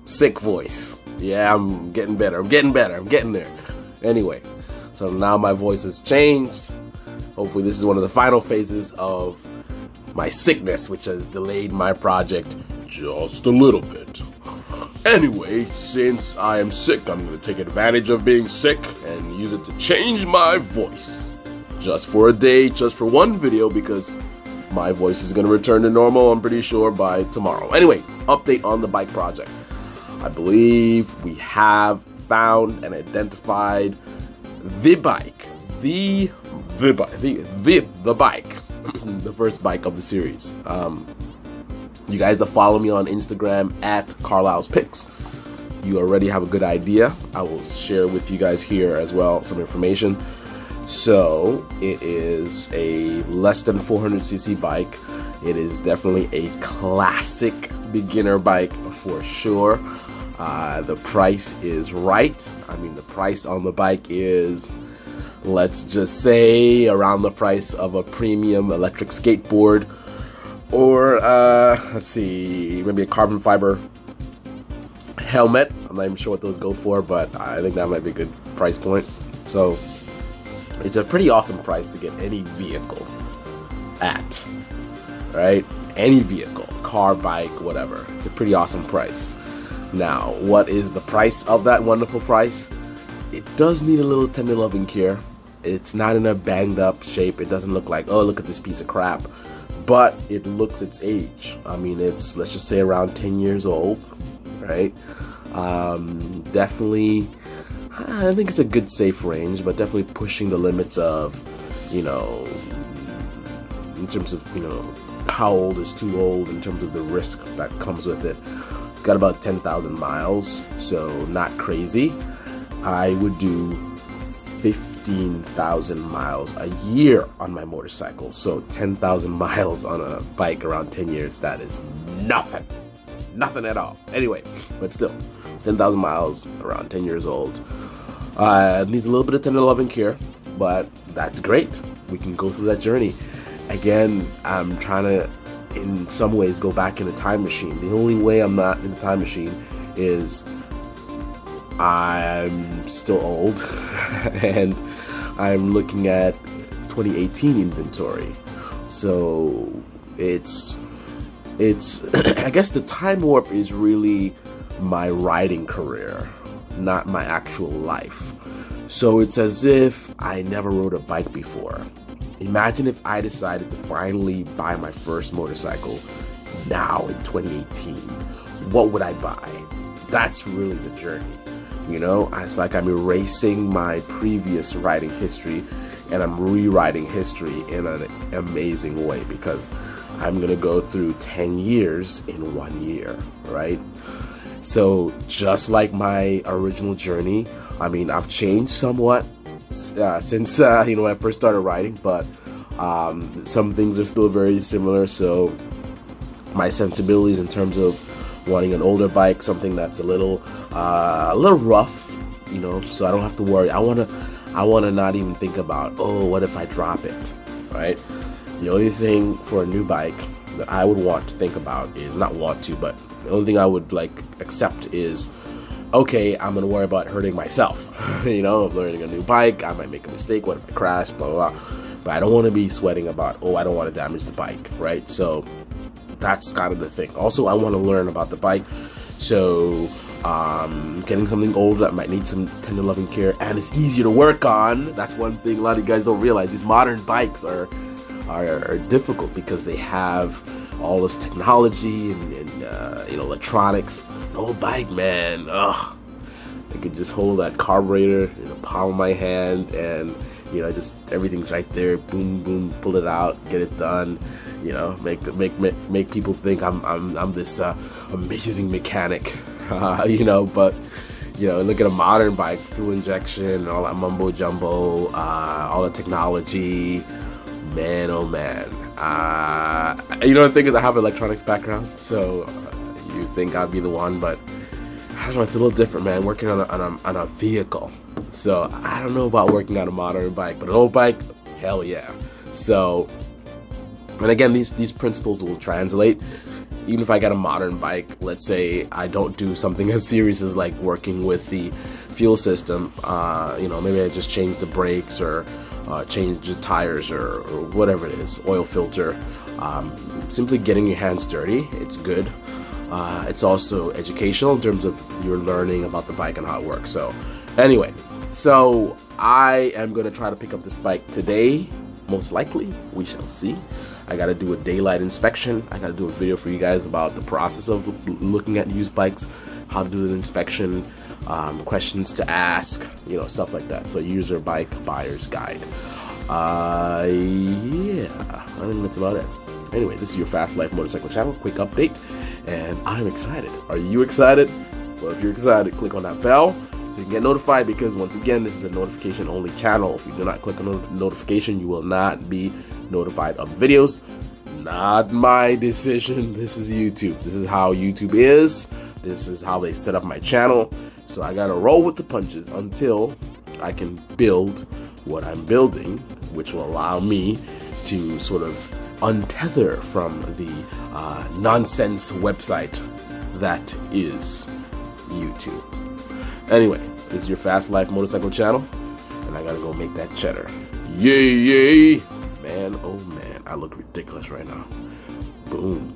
sick voice. Yeah, I'm getting better. I'm getting better. I'm getting there. Anyway, so now my voice has changed. Hopefully this is one of the final phases of my sickness, which has delayed my project just a little bit. Anyway, since I am sick, I'm going to take advantage of being sick and use it to change my voice. Just for a day, just for one video, because my voice is going to return to normal, I'm pretty sure, by tomorrow. Anyway, update on the bike project. I believe we have found and identified the bike. The bike. The first bike of the series. You guys that follow me on Instagram at Carlisle's Picks, you already have a good idea. I will share with you guys here as well some information. So it is a less than 400cc bike. It is definitely a classic beginner bike for sure. The price is right. I mean, the price on the bike is, let's just say, around the price of a premium electric skateboard, or let's see, maybe a carbon fiber helmet. I'm not even sure what those go for, but I think that might be a good price point. So it's a pretty awesome price to get any vehicle at, right? Any vehicle, car, bike, whatever. It's a pretty awesome price. Now, what is the price of that wonderful price? It does need a little tender loving care. It's not in a banged up shape. It doesn't look like, oh, look at this piece of crap. But it looks its age. I mean, it's, let's just say, around 10 years old, right? Definitely, I think it's a good safe range, but definitely pushing the limits of, you know, in terms of, you know, how old is too old, in terms of the risk that comes with it. It's got about 10,000 miles, so not crazy. I would do 15,000 miles a year on my motorcycle, so 10,000 miles on a bike around 10 years, that is nothing. Nothing at all. Anyway, but still, 10,000 miles around 10 years old. Needs a little bit of tender loving care, but that's great. We can go through that journey. Again, I'm trying to, in some ways, go back in a time machine. The only way I'm not in a time machine is I'm still old and I'm looking at 2018 inventory. So it's I guess the time warp is really my riding career, not my actual life. So it's as if I never rode a bike before. Imagine if I decided to finally buy my first motorcycle now in 2018. What would I buy? That's really the journey. You know, it's like I'm erasing my previous riding history and I'm rewriting history in an amazing way, because I'm gonna go through 10 years in 1 year, right? So just like my original journey, I mean, I've changed somewhat since you know, when I first started riding, but some things are still very similar. So my sensibilities in terms of wanting an older bike, something that's a little rough, you know, so I don't have to worry. I wanna not even think about, oh, what if I drop it, right? The only thing for a new bike that I would want to think about is, not want to, but the only thing I would like accept is, okay, I'm gonna worry about hurting myself. You know, I'm learning a new bike, I might make a mistake, what if I crash, blah, blah, blah. But I don't want to be sweating about, oh, I don't want to damage the bike, right? So that's kind of the thing. Also, I want to learn about the bike, so getting something older that might need some tender loving care and it's easier to work on. That's one thing a lot of you guys don't realize. These modern bikes are difficult because they have all this technology and you know, electronics. An old bike, man, ugh, I could just hold that carburetor in the palm of my hand, and you know, just everything's right there. Boom, boom, pull it out, get it done. You know, make people think I'm this amazing mechanic. You know, but you know, look at a modern bike, fuel injection, all that mumbo jumbo, all the technology. Man, oh man. You know, the thing is, I have an electronics background, so you think I'd be the one, but I don't know, it's a little different, man, working on a vehicle. So I don't know about working on a modern bike, but an old bike, hell yeah. So, and again, these principles will translate. even if I got a modern bike, let's say I don't do something as serious as like working with the fuel system, you know, maybe I just change the brakes or change the tires or whatever it is, oil filter. Simply getting your hands dirty, it's good. It's also educational in terms of you're learning about the bike and how it works. So anyway, so I am going to try to pick up this bike today, most likely. We shall see. I got to do a daylight inspection. I got to do a video for you guys about the process of looking at used bikes, how to do the inspection, questions to ask, you know, stuff like that. So user bike buyer's guide. Yeah, I think that's about it. Anyway, this is your Fast Life Motorcycle channel, quick update, and I'm excited. Are you excited? Well, if you're excited, click on that bell so you can get notified, because once again, this is a notification only channel. If you do not click on the notification, you will not be notified of videos. Not my decision. This is YouTube. This is how YouTube is. This is how they set up my channel. So I gotta roll with the punches until I can build what I'm building, which will allow me to sort of untether from the nonsense website that is YouTube. Anyway, this is your Fast Life Motorcycle channel, and I gotta go make that cheddar. Yay, yay! Man, oh man, I look ridiculous right now. Boom.